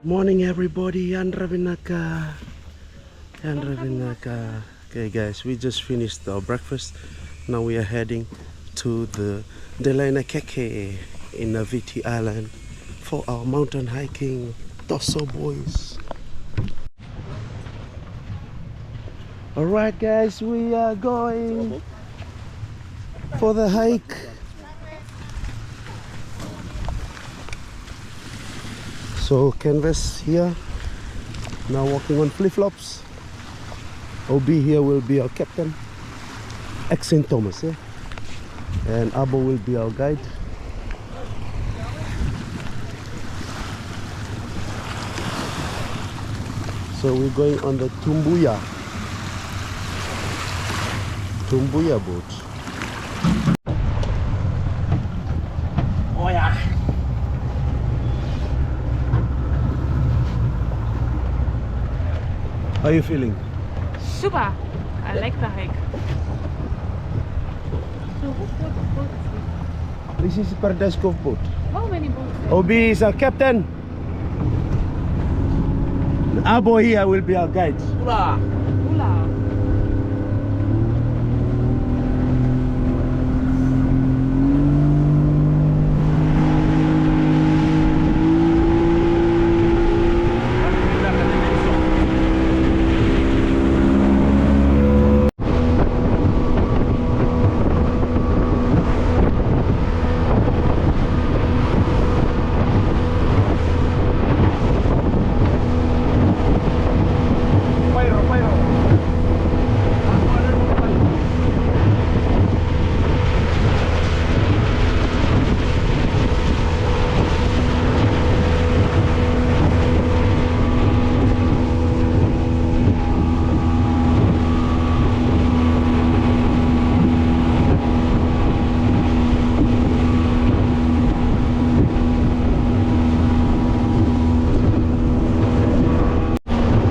Morning everybody, Ravinaka. Okay guys, we just finished our breakfast. Now we are heading to the Delai Nakeke in Naviti Island for our mountain hiking. Tosso boys. Alright guys, we are going for the hike. So canvas here, now walking on flip-flops. OB here will be our captain, St.Thomas, and Abo will be our guide. So we're going on the Tumbuya boat. Oh yeah. How are you feeling? Super! I like the hike. So whose boat is This is Paradise Cove boat. How many boats? OB is our captain. Abo here will be our guide. Ula!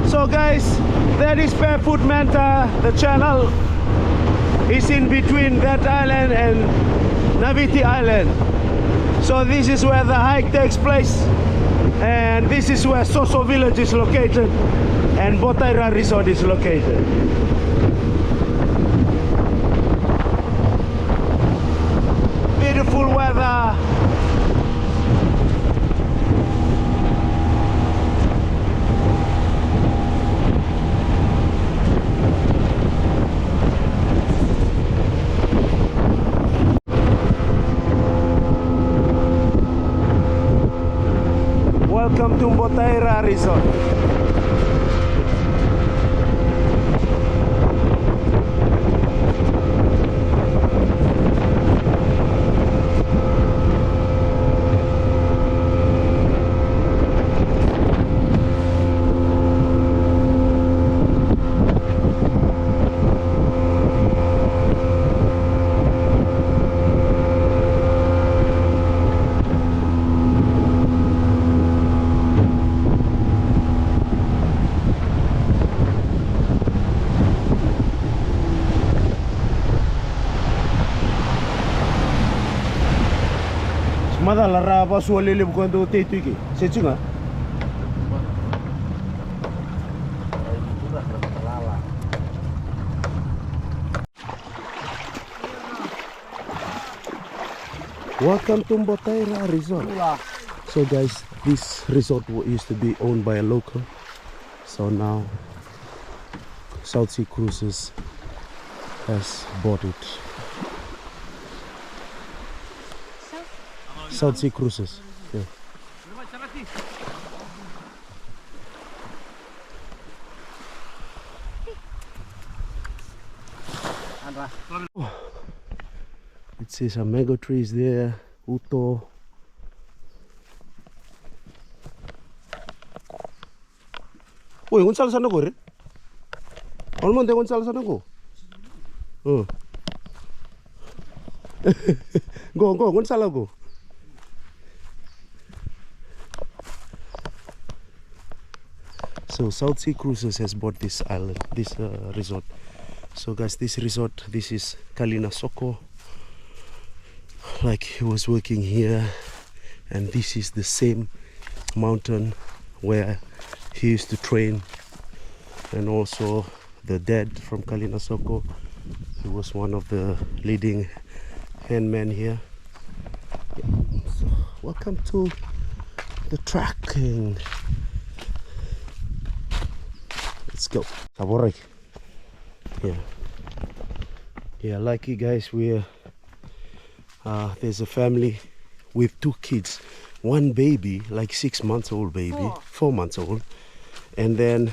So guys, that is Barefoot Manta. The channel is in between that island and Naviti Island. So this is where the hike takes place, and this is where Soso village is located and Botaira resort is located. Beautiful weather. Welcome to Botaira Resort. Mada la raba sualele quando te tuki. Se chinga. Welcome to Botaira Resort. So guys, this resort used to be owned by a local. So now South Sea Cruises has bought it. South Sea Cruises. Yeah. It says some mango trees there, Uto. Oi, kung saan sana ko rin? Alman de kung saan sana ko? Go, kung saan ko? So South Sea Cruises has bought this island, this resort. So guys, this resort, this is Kalina Soko. Like he was working here, and this is the same mountain where he used to train, and also the dad from Kalinasoko. He was one of the leading handmen here. So, welcome to the trekking. Let's go. Saborai. Yeah, lucky guys, we're there's a family with 2 kids, 1 baby, like 6 months old baby, 4 months old, and then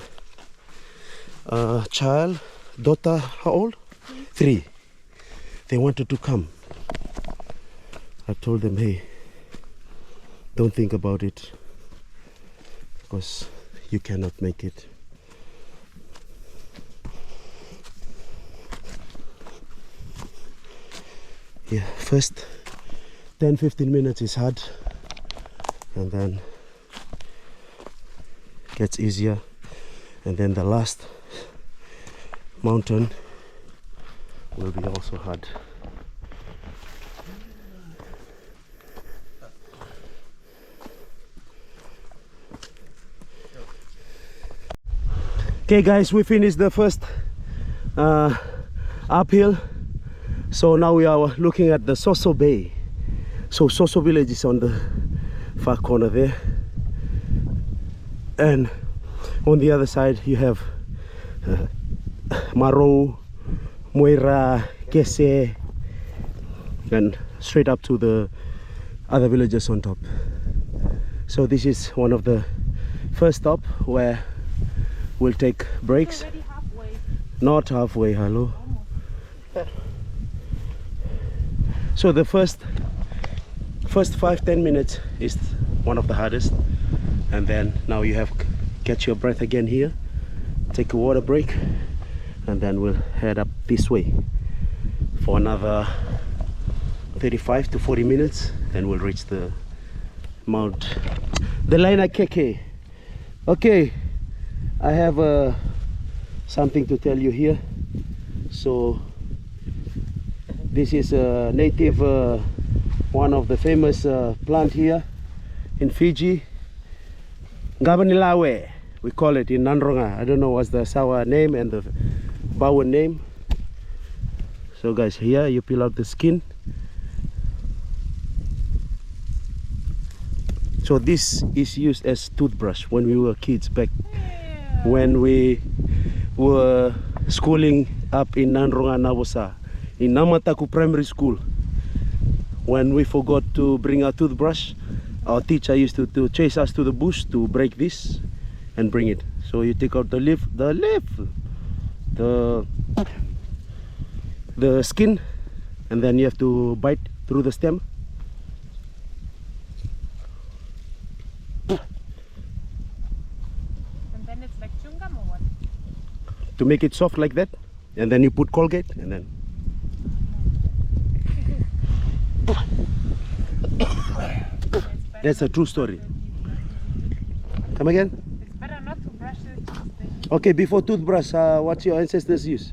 child, daughter, how old? 3. They wanted to come. I told them, hey, don't think about it, because you cannot make it. Yeah, first 10-15 minutes is hard, and then gets easier, and then the last mountain will be also hard. Okay guys, we finished the first uphill. So now we are looking at the Soso Bay. So Soso village is on the far corner there, and on the other side you have Maro, Moira, Kese, and straight up to the other villages on top. So this is one of the first stop where we'll take breaks. Already halfway. Not halfway, hello. So the first 5-10 minutes is one of the hardest, and then now you have catch your breath again here, take a water break, and then we'll head up this way for another 35 to 40 minutes, then we'll reach the Mount Delai Nakeke. Okay, I have something to tell you here. So this is a native, one of the famous plant here in Fiji. Gabanilawe, we call it in Nandronga. I don't know what's the Yasawa name and the Bowen name. So guys, here you peel out the skin. So this is used as toothbrush when we were kids back when we were schooling up in Nandronga, Nabosa, in Namataku Primary School. When we forgot to bring our toothbrush, our teacher used to chase us to the bush to break this and bring it. So you take out the skin, and then you have to bite through the stem. And then it's like chewing gum or what? To make it soft like that, and then you put Colgate, and then that's a true story. Come again? It's better not to brush it. Okay, before toothbrush, what your ancestors use?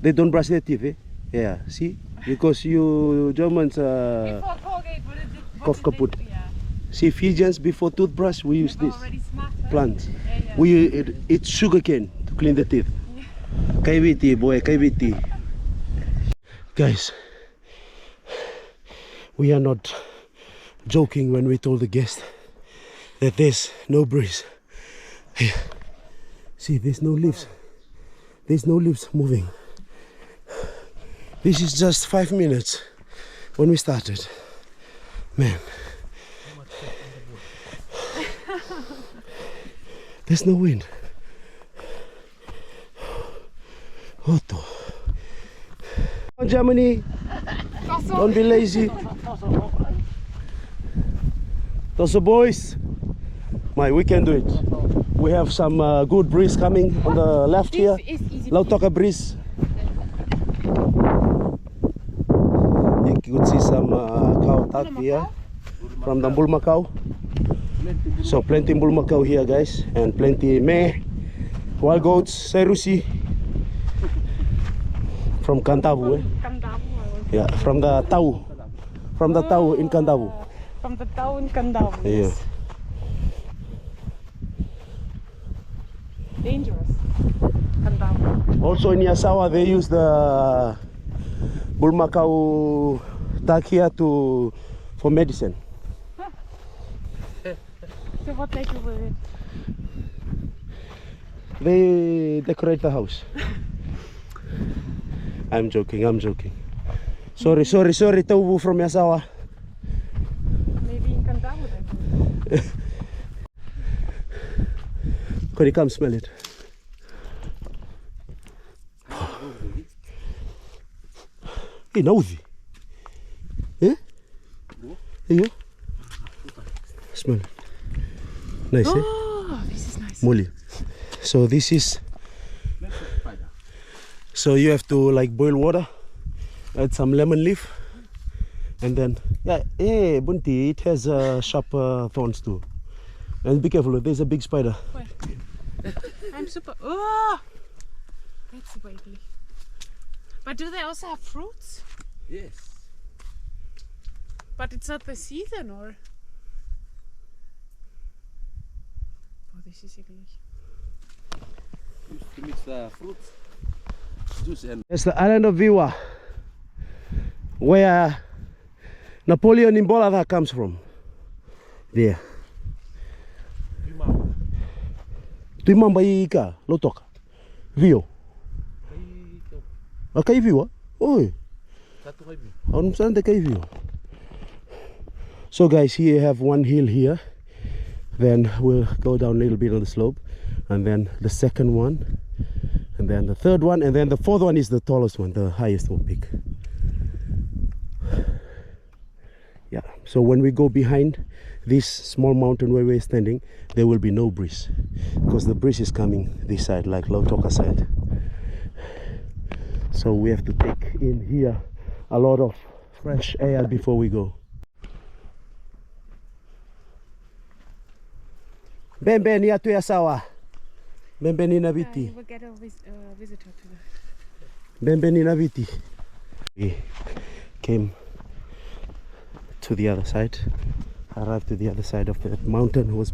They don't brush their teeth, eh? Yeah, see? Because you Germans Before Colgate, cough kaput. Yeah. See, Fijians, before toothbrush, we use this Smart, huh? plant. Yeah. We it's sugarcane to clean the teeth. Kaiviti, boy, kaiviti. Guys, we are not joking when we told the guest that there's no breeze. Hey, see, there's no leaves. There's no leaves moving. This is just 5 minutes when we started. Man. There's no wind. Otto. Germany. Don't be lazy. Those boys. We can do it. We have some good breeze coming on the left here. Lautoka breeze. You could see some cow tuck here from the Bulmakau. So plenty Bulmakau here, guys, and plenty meh, wild goats, Serusi from Kantavu. Yeah, from the Tau. From the Tau in Kandavu. From the town Kandavu. Yeah. dangerous. Come down. Also in Yasawa they use the bulmakau tag here for medicine. So what they do with it? They decorate the house. I'm joking. Sorry, Tauvu from Yasawa. Maybe you can down with it. Can you come smell it? Hey, Naviti. Eh? Hey, you? Smell it. Nice, eh? Oh, this is nice. Muli. So this is. So you have to like boil water, add some lemon leaf, and then Bunti, it has sharp thorns too. And be careful, there's a big spider. Where? I'm super. Oh, that's wiggly. But do they also have fruits? Yes. But it's not the season, or? Oh, this is ugly. Used to mix the fruits, juice and. It's the island of Viwa, where Napoleon Imbola comes from. There. Tuimamba ika lotoka. Vio. Akai Viwa? Oi. So guys, here you have one hill here. Then we'll go down a little bit on the slope, and then the second one, and then the third one, and then the fourth one is the tallest one, the highest one peak. Yeah, so when we go behind this small mountain where we're standing, there will be no breeze, because the breeze is coming this side, like Lautoka side. So we have to take in here a lot of fresh air before we go. Ben ya tu Yasawa. Ben ni Naviti. You will get a visitor to Ben ni Naviti. We came to the other side. Arrived to the other side of the mountain, which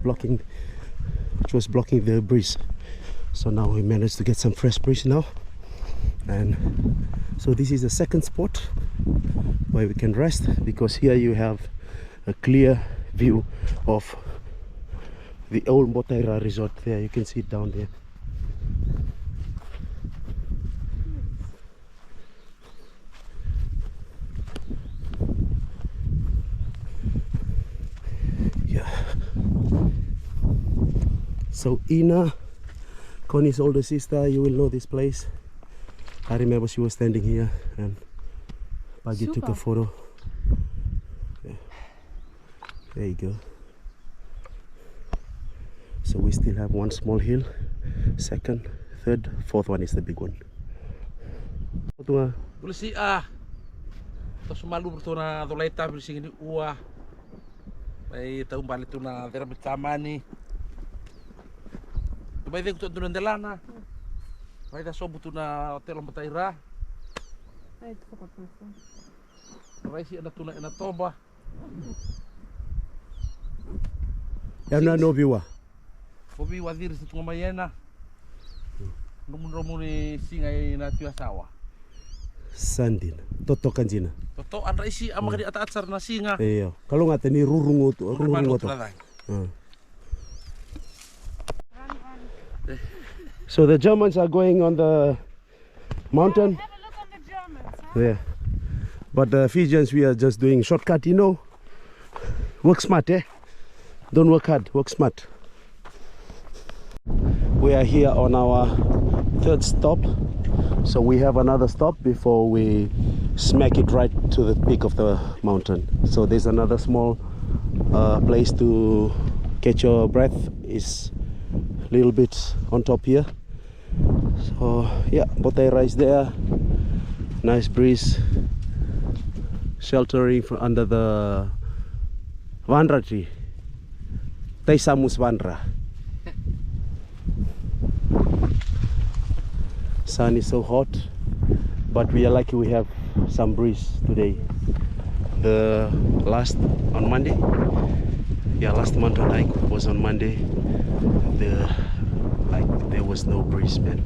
was blocking the breeze. So now we managed to get some fresh breeze now. And so this is the second spot where we can rest, because here you have a clear view of the old Botaira resort. There you can see it down there. Yeah. So Ina, Connie's older sister, you will know this place. I remember she was standing here and Paggy took a photo. Yeah. There you go. So we still have one small hill, second, third, fourth one is the big one. Polisi tos malu bertuna doleta bersing ini mai tau balik tu na vera betamani. Tu bai dek tu na delana. Bai da sobu tu na hotel Botaira. I forgot my phone. Bai si ana tu na tomba. Yana no viwa. Bobi wadir sa tunga mayena. Numun ni singai na Yasawa. Sandin, toto kanjina. Toto an raisi amagadi atatsar na singa. Iya, kalau ngate ni rurungo to. So the Germans are going on the mountain. Have a look on the Germans, huh? Yeah. But the Fijians, we are just doing shortcut, you know. Work smart, eh? Don't work hard, work smart. We are here on our third stop. So we have another stop before we smack it right to the peak of the mountain. So there's another small place to catch your breath. Is a little bit on top here. So yeah, Botaira is there. Nice breeze. Sheltering from under the Vandra tree. Taisamus Vandra. Sun is so hot, but we are lucky we have some breeze today. The last on Monday, last mountain hike was on Monday. like there was no breeze, man.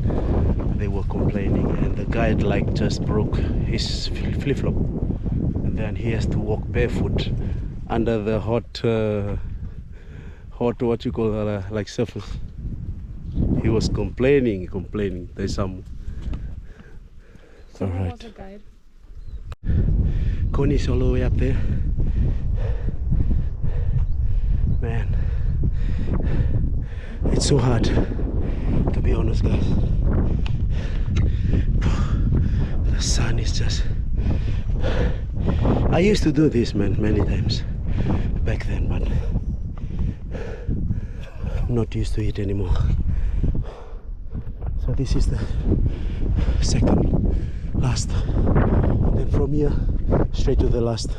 They were complaining, and the guide like just broke his flip-flop, and then he has to walk barefoot under the hot what you call like surface. He was complaining. There's some. So who Alright. was the guide? Connie's all the way up there. Man, it's so hard, to be honest, guys. The sun is just... I used to do this, man, many times back then, but I'm not used to it anymore. So this is the second last, then from here straight to the last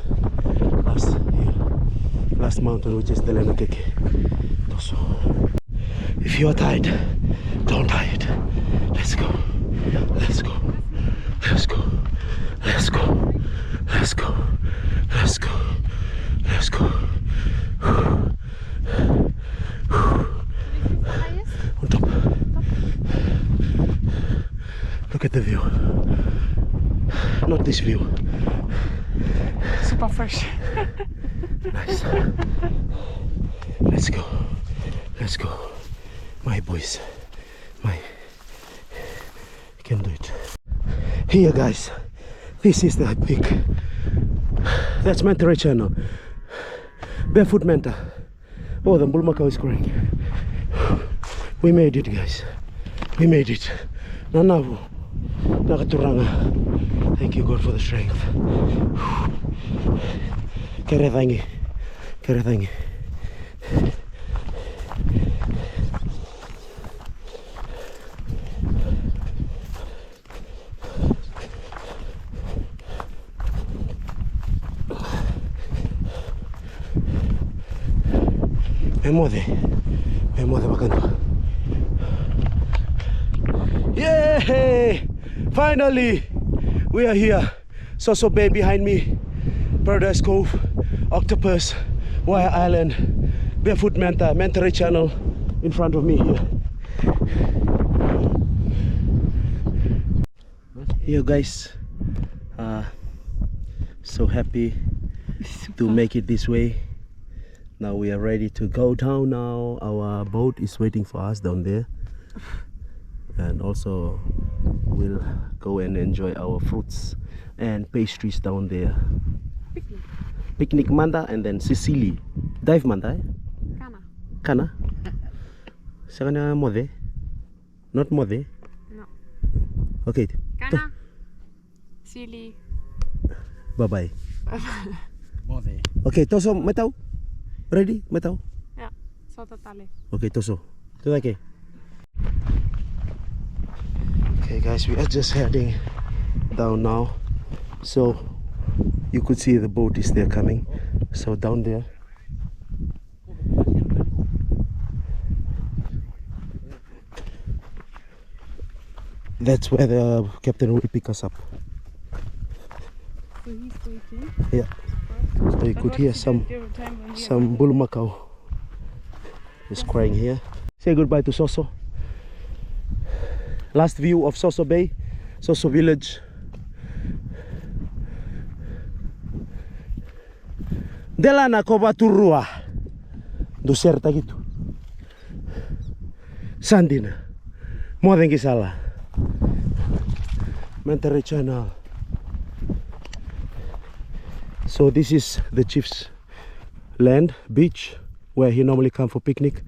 mountain, which is Delai Nakeke. So if you are tired, don't hide. Let's go. On top. Look at the view. Not this view. Super fresh. Nice. Let's go. My boys. You can do it. Here, guys. This is the peak. That's Manta channel. Barefoot Manta. Oh, the Bulmakau is crying. We made it, guys. We made it. Nanavu. Nakaturanga. Thank you, God, for the strength. Keretangi. Me mueve bacano. Yay! Finally, we are here. Soso Bay behind me, Paradise Cove, Octopus, Wire Island, Barefoot Manta channel in front of me here. Here, guys, so happy to make it this way. Now we are ready to go down now. Our boat is waiting for us down there. And also we'll go and enjoy our fruits and pastries down there. Picnic Manta and then Sicily. Dive Manta, eh? Kana? Sakana Mode? Not Mode? No. Okay. Kana. Silly. Bye-bye. Okay, Toso, metau? Ready? Metau? Ja, så totally. Okay, Toso. Okay, guys, we are just heading down now. So you could see the boat is there coming. So down there. That's where the captain will pick us up. So he's waiting. Yeah. So you could hear some Bulmakau is crying here. Say goodbye to Soso. Last view of Soso Bay, Soso village. Delai Nakeke turua. Deserta gitu. Sandina. Mau dengi salah. Menteri channel. So this is the chief's land, beach, where he normally come for picnic.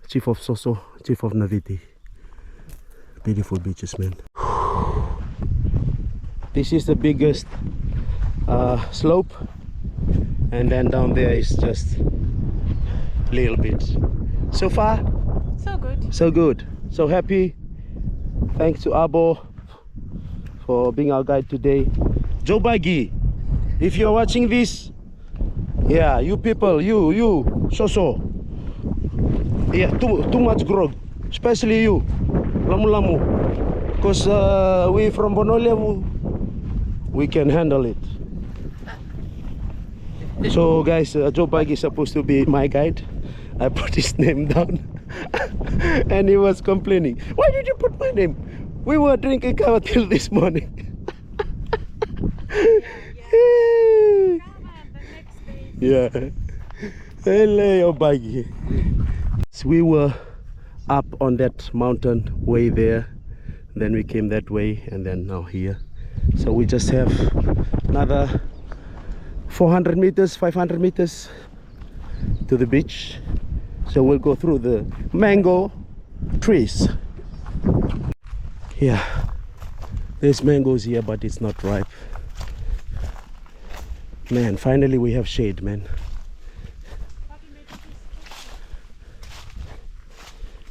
Chief of Soso, chief of Naviti. Beautiful beaches, man. This is the biggest slope, and then down there is just little bit. So far, So good. so good. So happy. Thanks to Abo for being our guide today. Joe Bagi, if you're watching this, yeah, you people, you, Soso. Yeah, too much grog, especially you, Lamu. Because we from Bonolia, we can handle it. So guys, Joe Bagi is supposed to be my guide. I put his name down. And he was complaining, why did you put my name? We were drinking Kava till this morning. Yeah. Hello, baggy. So we were up on that mountain way there, then we came that way, and then now here. So we just have another 400 meters, 500 meters to the beach. So we'll go through the mango trees. Yeah, there's mangoes here, but it's not ripe. Man, finally we have shade, man.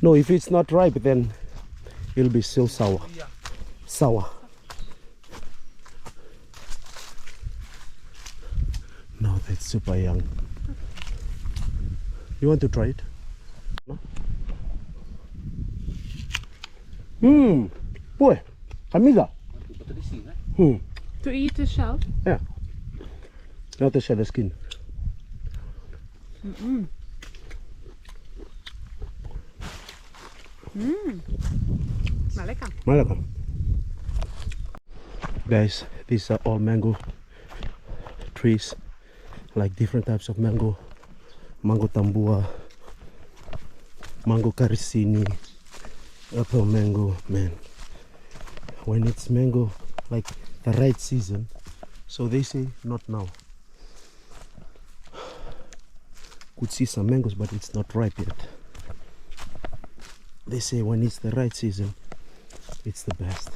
No, if it's not ripe, then it'll be still sour. Sour. No, that's super young. You want to try it? No? Boy, Camila. To eat the shell? Yeah. Not the shell, the skin. Malaka. Malaka. Guys, these are all mango trees, like different types of mango. Mango tambua, mango carissini, apple mango. Man, when it's mango, like the right season, so they say not now. Could see some mangoes, but it's not ripe yet. They say when it's the right season, it's the best.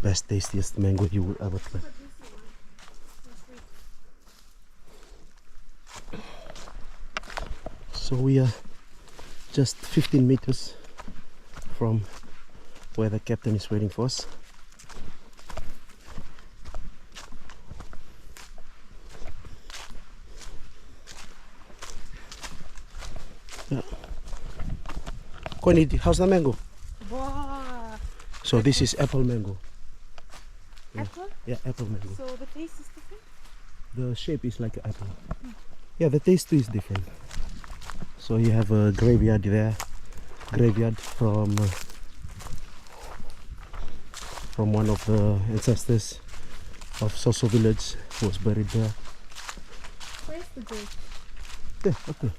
Best, tastiest mango you will ever try. So we are just 15 meters from where the captain is waiting for us. Yeah. Connie, how's the mango? Wow. So this is apple mango. Apple? Yeah, apple mango. So the taste is different? The shape is like an apple. Yeah, the taste too is different. So you have a graveyard there, graveyard from one of the ancestors of Soso village who was buried there. Where's the grave? There, okay.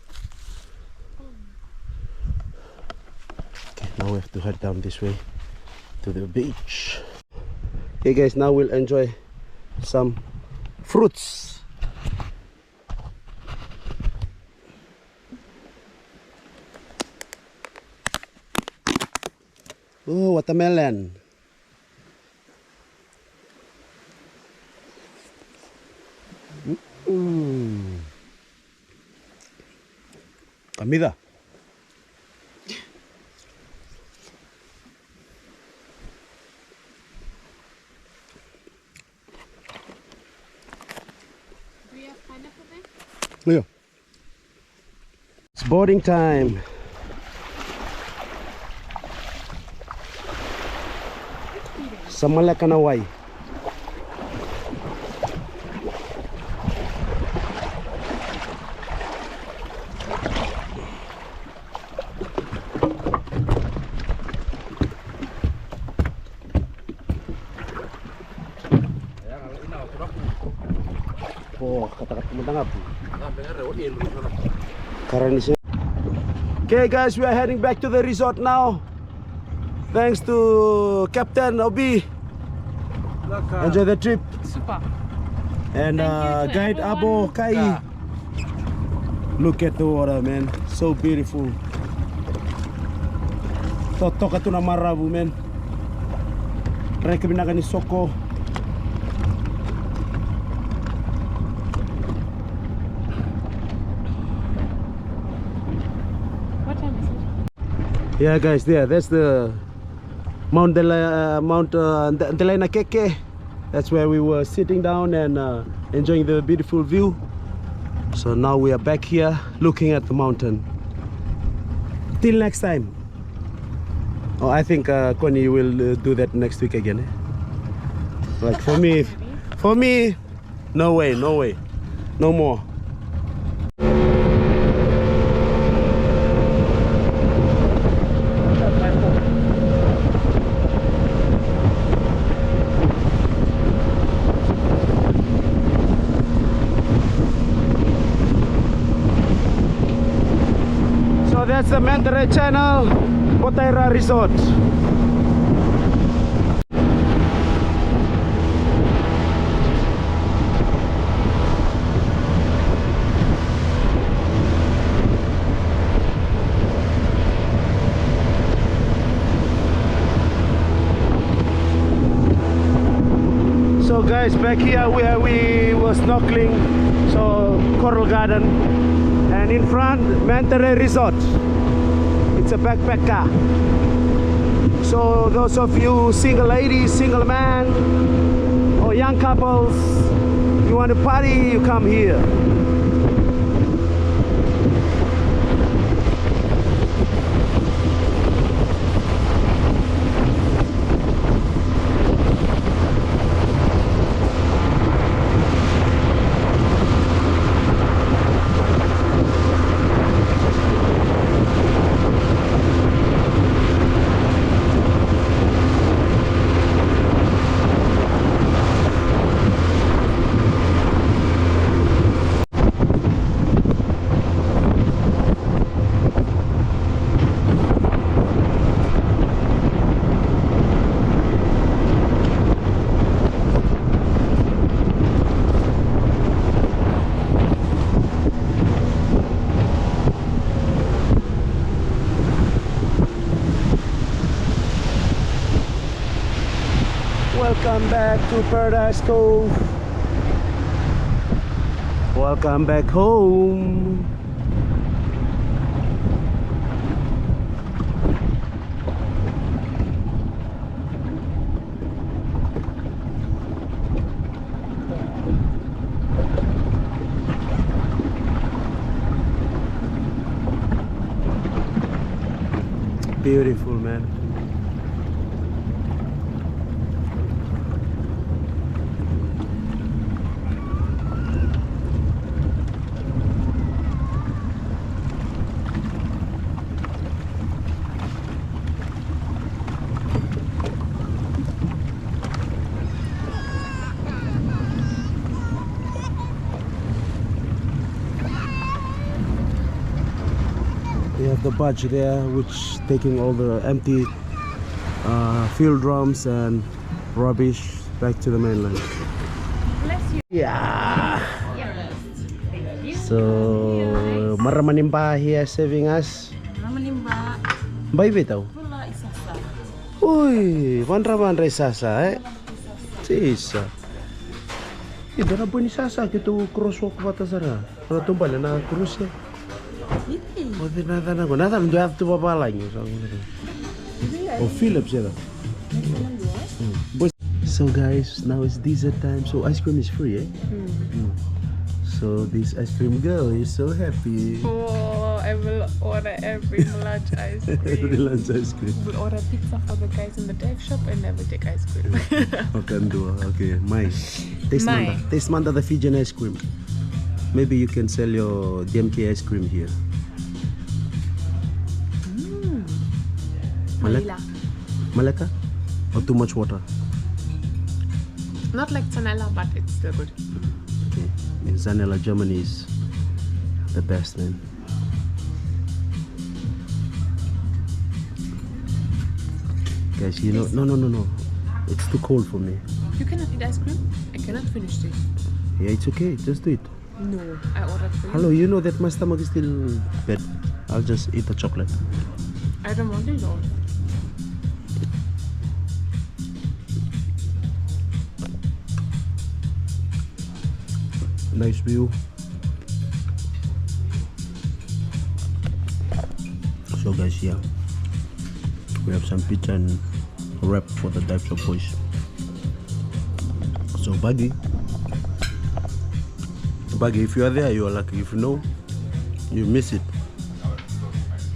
Okay, now we have to head down this way to the beach. Okay guys, now we'll enjoy some fruits. Oh, watermelon. Comida. Do you have pineapple there? Yeah. It's boarding time. Samala kanaway. Oh, katakat kumandangap. Okay guys, we are heading back to the resort now. Thanks to Captain Obi. Enjoy the trip. Super. And Thank you to guide Abo everyone. Kai. Look at the water, man. So beautiful. Totok ito na marabu, man. Try kami na ni Soko. What time is it? Yeah guys, that's the Mount Delai Nakeke. That's where we were sitting down and enjoying the beautiful view. So now we are back here looking at the mountain. Till next time. Oh, I think Connie will do that next week again. Like for me, no way, no more. that's the Mandalay Channel, Botaira Resort. So guys, back here where we were snorkeling, so Coral Garden, and in front Mandalay Resort. It's a backpacker. So those of you single ladies, single man, or young couples, you want to party, you come here. Welcome back to Paradise Cove. Welcome back home. Beautiful, man. We have the barge there, which taking all the empty fuel drums and rubbish back to the mainland. Bless you. Yeah. So maramanimba here saving us. Namanimba. Bye bitaw. Wala isasa. Uy, vandra sasa Sisa. Ito na po ni Sasa kito crosswalk batasara. Para tumbal na cruise ya. Pwede nada na ko. Nada do have to babalang. Oh, Philips ya. So guys, now it's dessert time. So ice cream is free, eh? So this ice cream girl is so happy. Oh, I will order every lunch ice cream. Every lunch ice cream. We'll order pizza for the guys in the dive shop and I will take ice cream. Okay, okay. Mai. Taste manda the Fijian ice cream. Maybe you can sell your DMK ice cream here. Vanilla. Malaka? Or too much water? Not like Zanella, but it's still good. Okay. In Zanella, Germany is the best, man. Guys, you know, no. It's too cold for me. You cannot eat ice cream? I cannot finish this. Yeah, it's okay. Just do it. No, I ordered for you. Hello, you know that my stomach is still bad. I'll just eat the chocolate. I don't want it all. Nice view. So guys, yeah, we have some pizza and wrap for the dive shop boys. So Baggy, if you are there, you are lucky. If no, you miss it.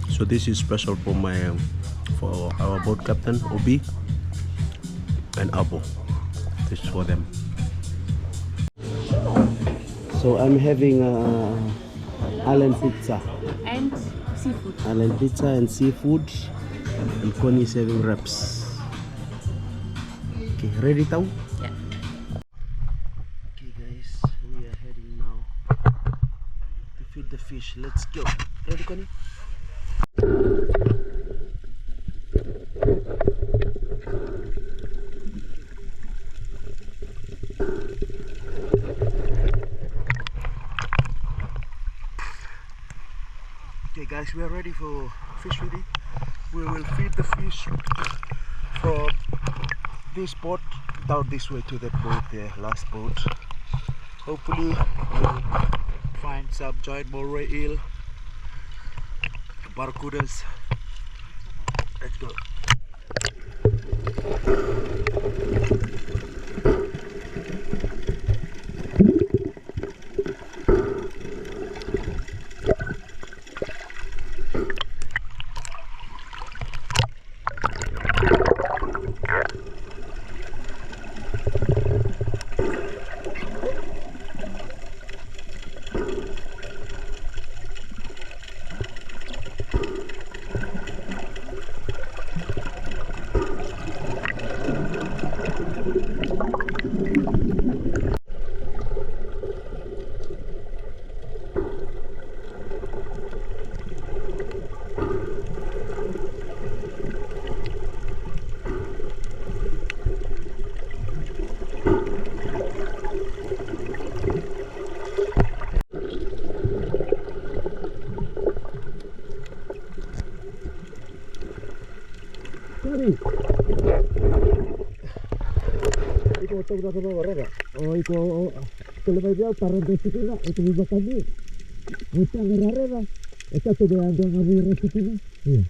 So this is special for for our boat captain Obi and Abo. This is for them. So I'm having island pizza. And seafood. Island pizza and seafood. And Connie is having wraps. Okay, ready tau? Yeah. Okay guys, we are heading now to feed the fish. Let's go. Ready Connie? Okay guys, we are ready for fish feeding. We will feed the fish from this boat down this way to that boat there, last boat. Hopefully we'll find some giant moray eel, barracudas. Let's go. Ikaw ito na sa bawah rada. Oh, ikaw kalau dia taruh di situ lah. Itu juga kami. Kita ngerare lah. Kita tu dia ada ngawi resiko ni. Iya.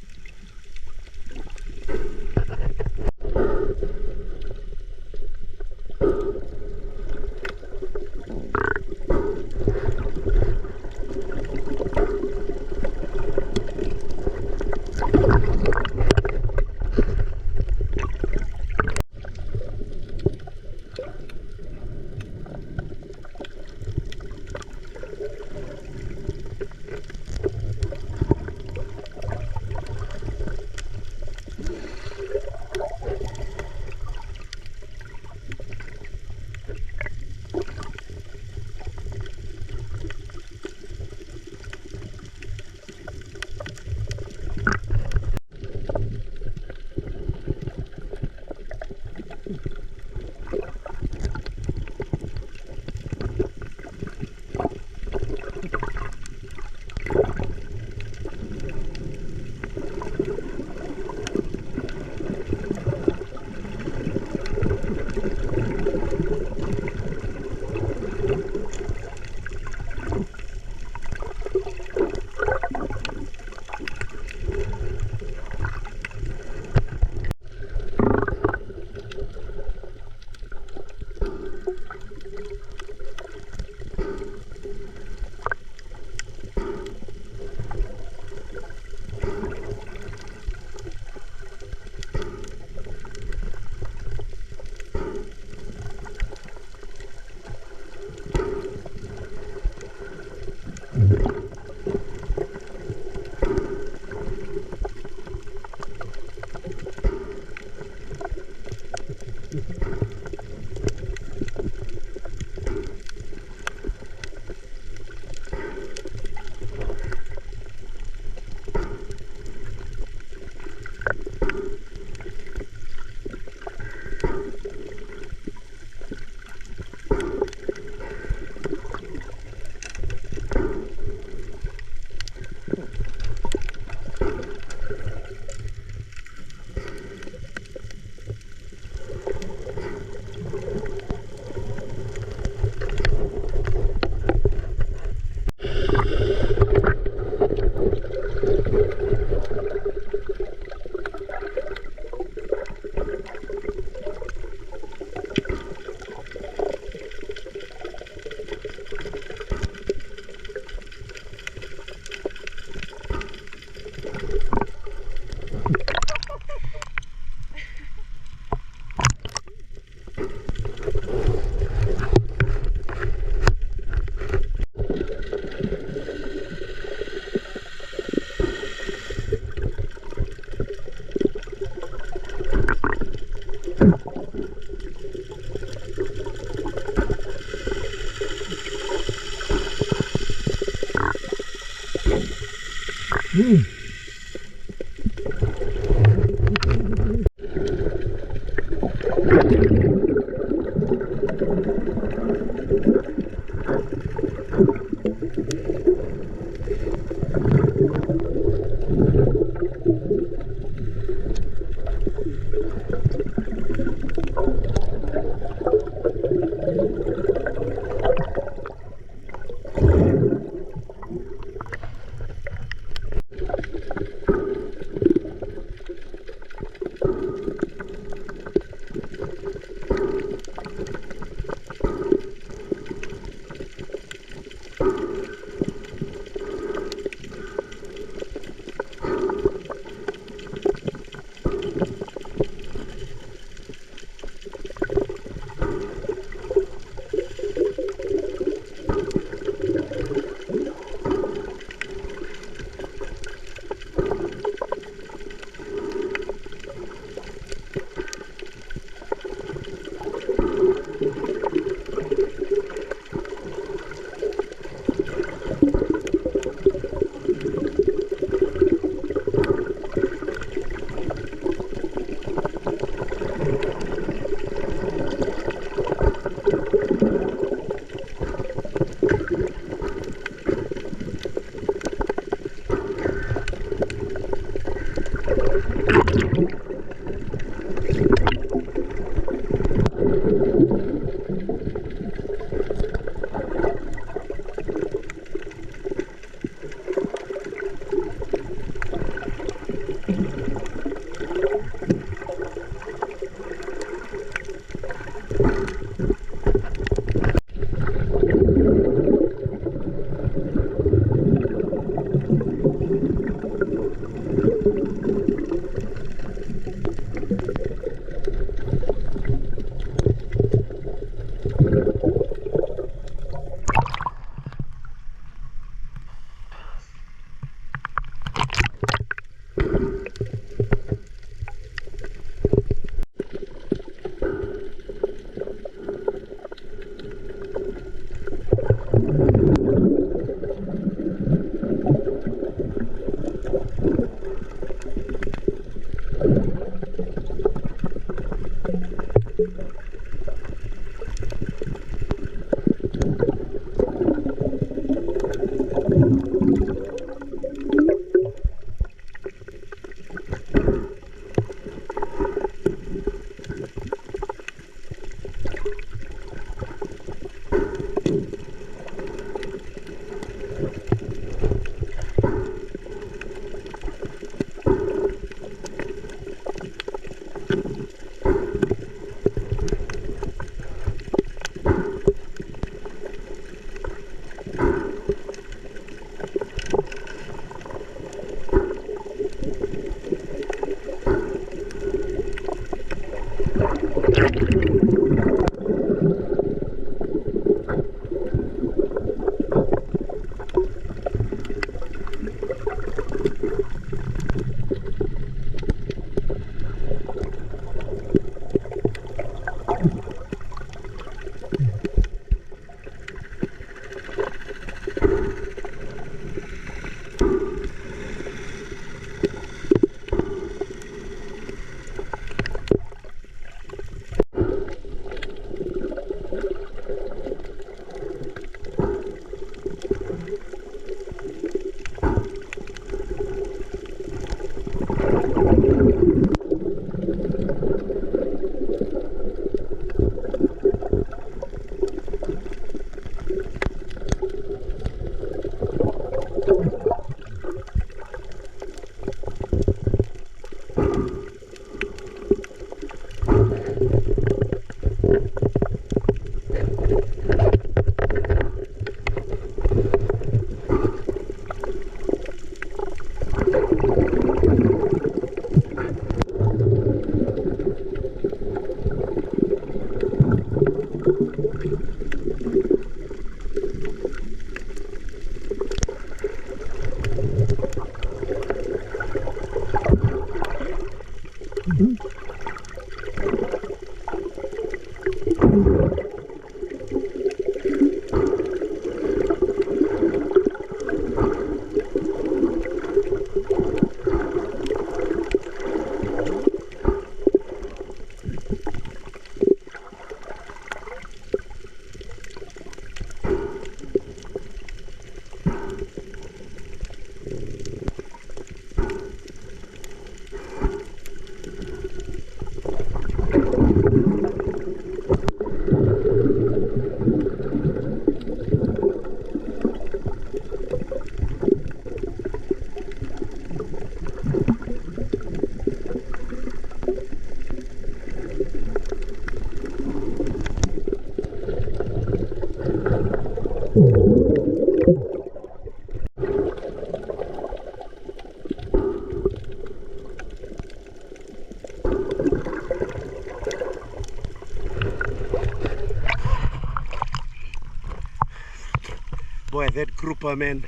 Boy, that grouper, man.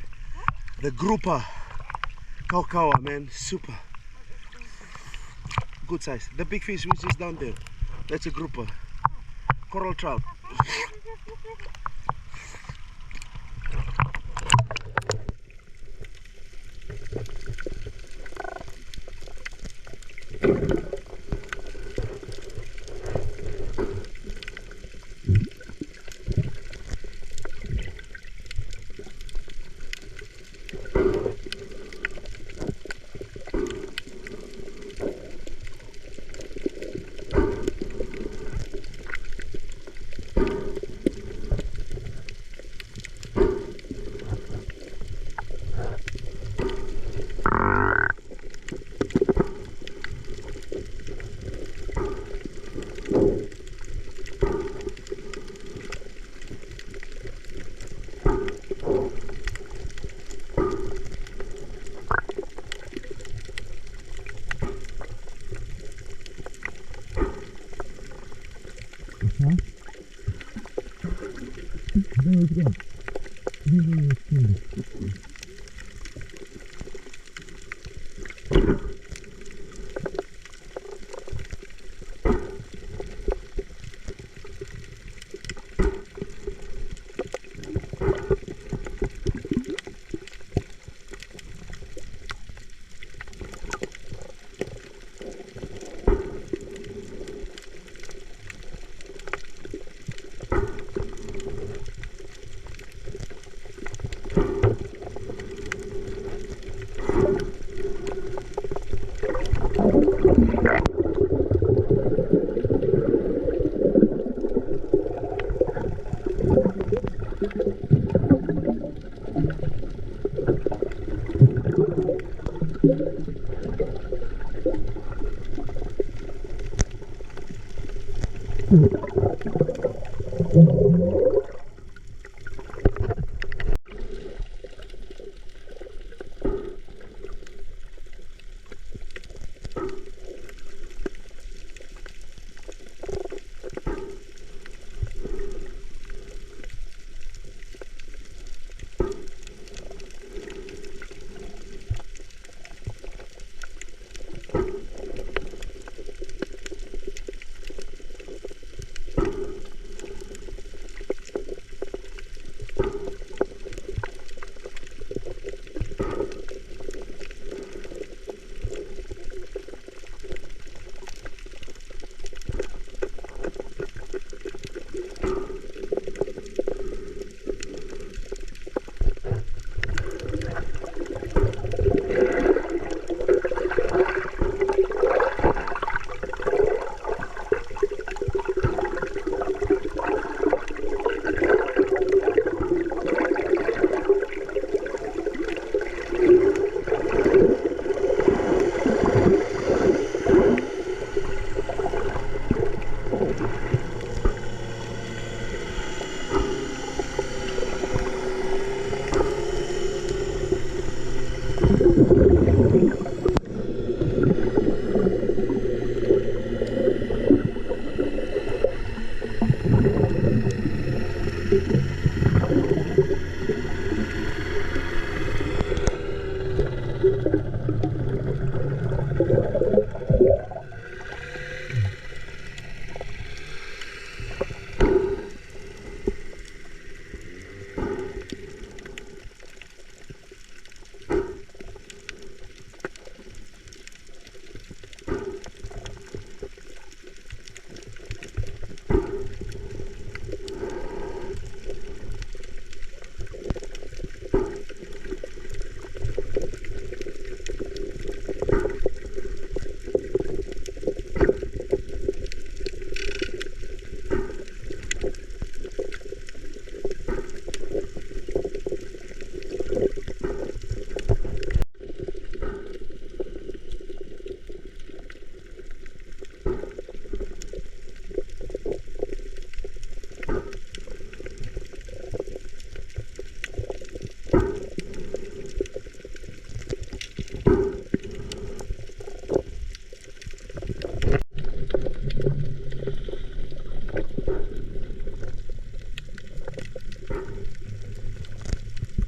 The grouper. Kava, man, super. Good size. The big fish which is down there, that's a grouper. Coral trout.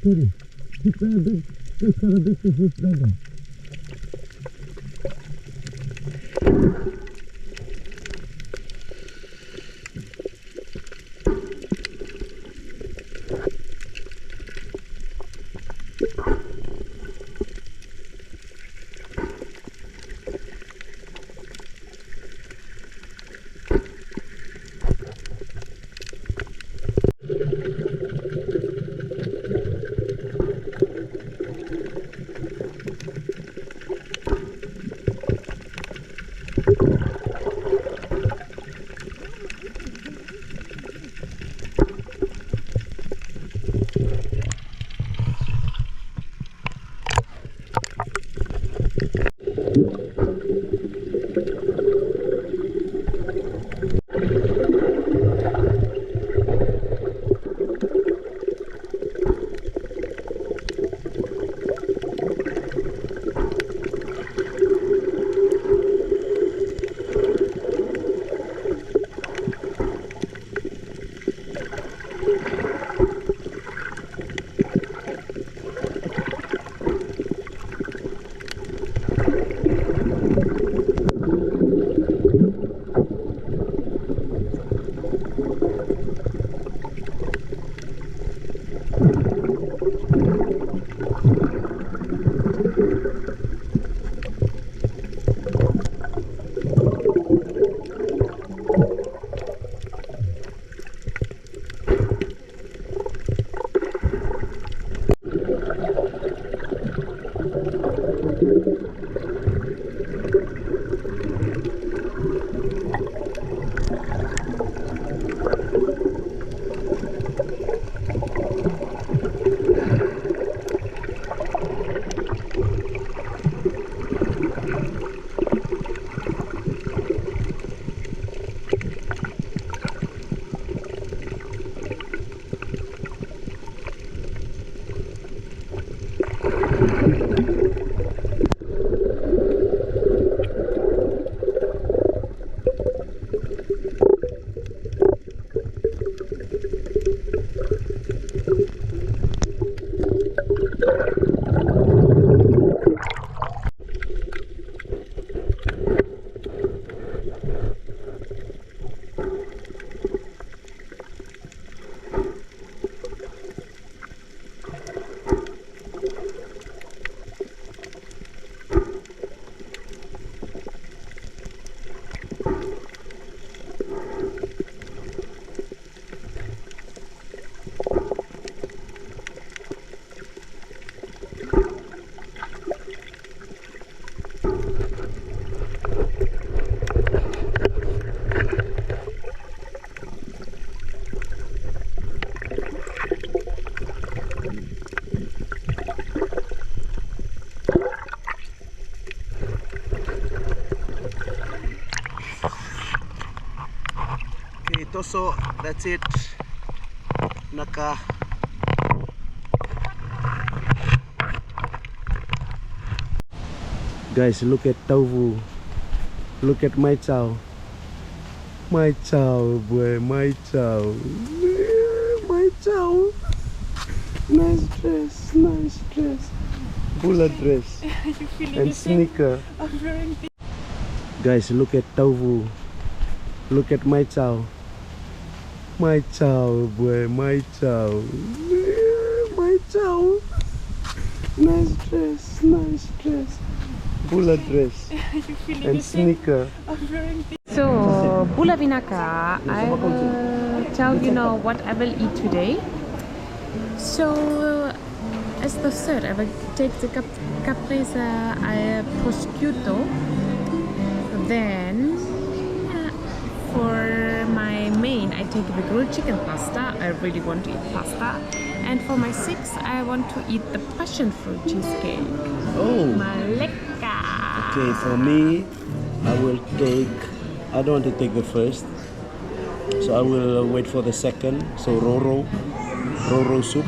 Sorry, it's a big So that's it. Naka. Guys, look at Tofu. Look at my chow. My chow, boy, my chow. My chow. Nice dress, nice dress. Bula dress. And sneaker. Guys, look at Tofu. Look at my chow. My chow, boy, my chow. My chow. Nice dress, nice dress. Bula dress. And sneaker. So, Bula Vinaka, I will tell you now what I will eat today. So, as the third, I will take the caprese prosciutto. Then, for my main, I take the grilled chicken pasta. I really want to eat pasta. And for my sixth, I want to eat the passion fruit cheesecake. Oh. Maleka. Okay, for me, I don't want to take the first. So I will wait for the second. So roro soup.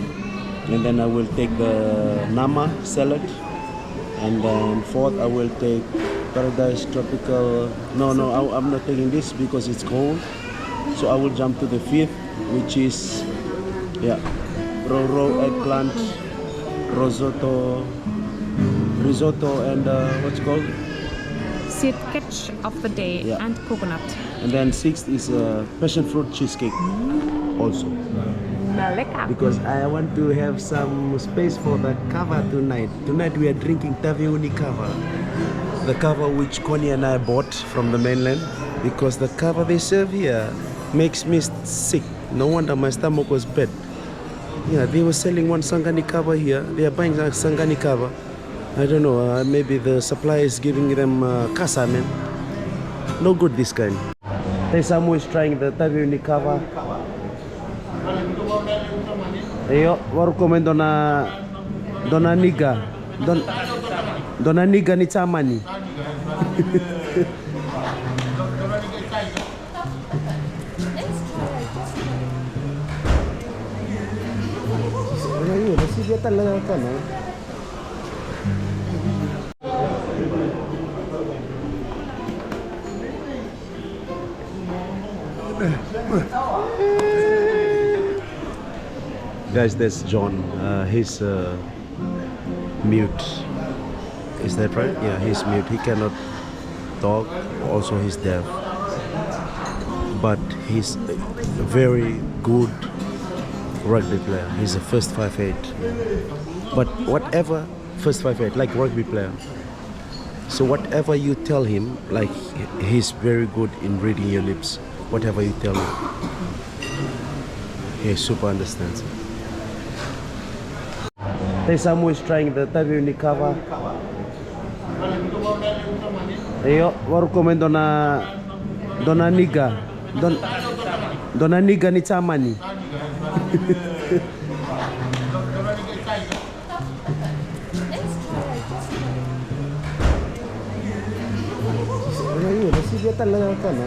And then I will take the nama salad. And then fourth, I will take paradise tropical. No, I'm not taking this because it's cold. So I will jump to the fifth, which is roro eggplant risotto risotto, and what's it called? Seed catch of the day Yeah. and coconut. And then sixth is passion fruit cheesecake also. Maleka. Because I want to have some space for the Kava tonight. Tonight we are drinking Taviuni Kava. The Kava which Connie and I bought from the mainland. Because the Kava they serve here makes me sick. No wonder my stomach was bad. Yeah, they were selling one Sangani Kava here. They are buying a Sangani Kava. I don't know, maybe the supplier is giving them kasa, man. No good this kind. Samu is trying the Taviuni Kava. Ayo, waru komen dona niga. Dona niga ni chamani. Ayo, nasi dia talaga ka, no? Guys, that's John. He's mute. Is that right? Yeah, he's mute. He cannot talk. Also, he's deaf. But he's a very good rugby player. He's a first 5'8". But whatever, first 5'8", like rugby player. So whatever you tell him, like he's very good in reading your lips. Whatever you tell him, he super understands. Samu is trying the Taviuni Kava. Ayo, waru komen dona niga. Dona niga ni chamani. Ayo, nasi dia talaga ka, no?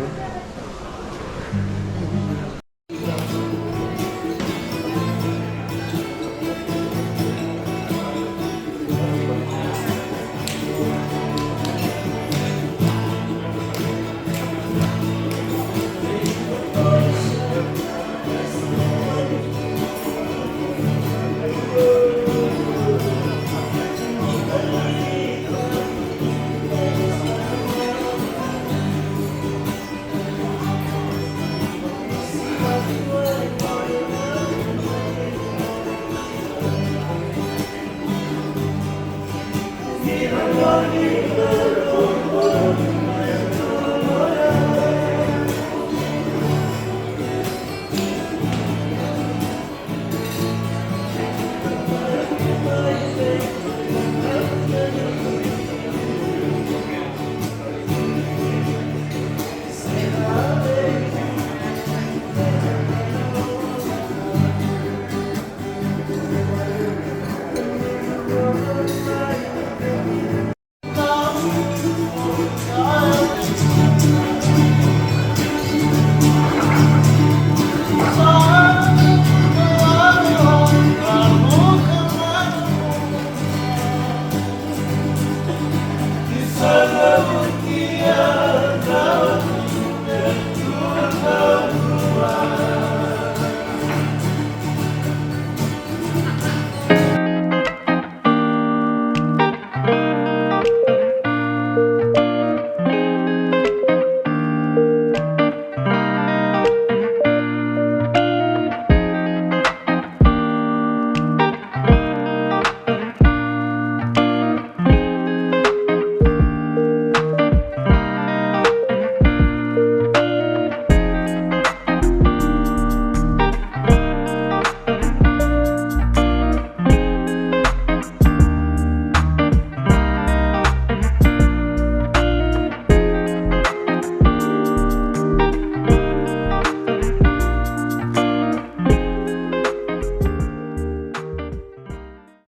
Yasawa.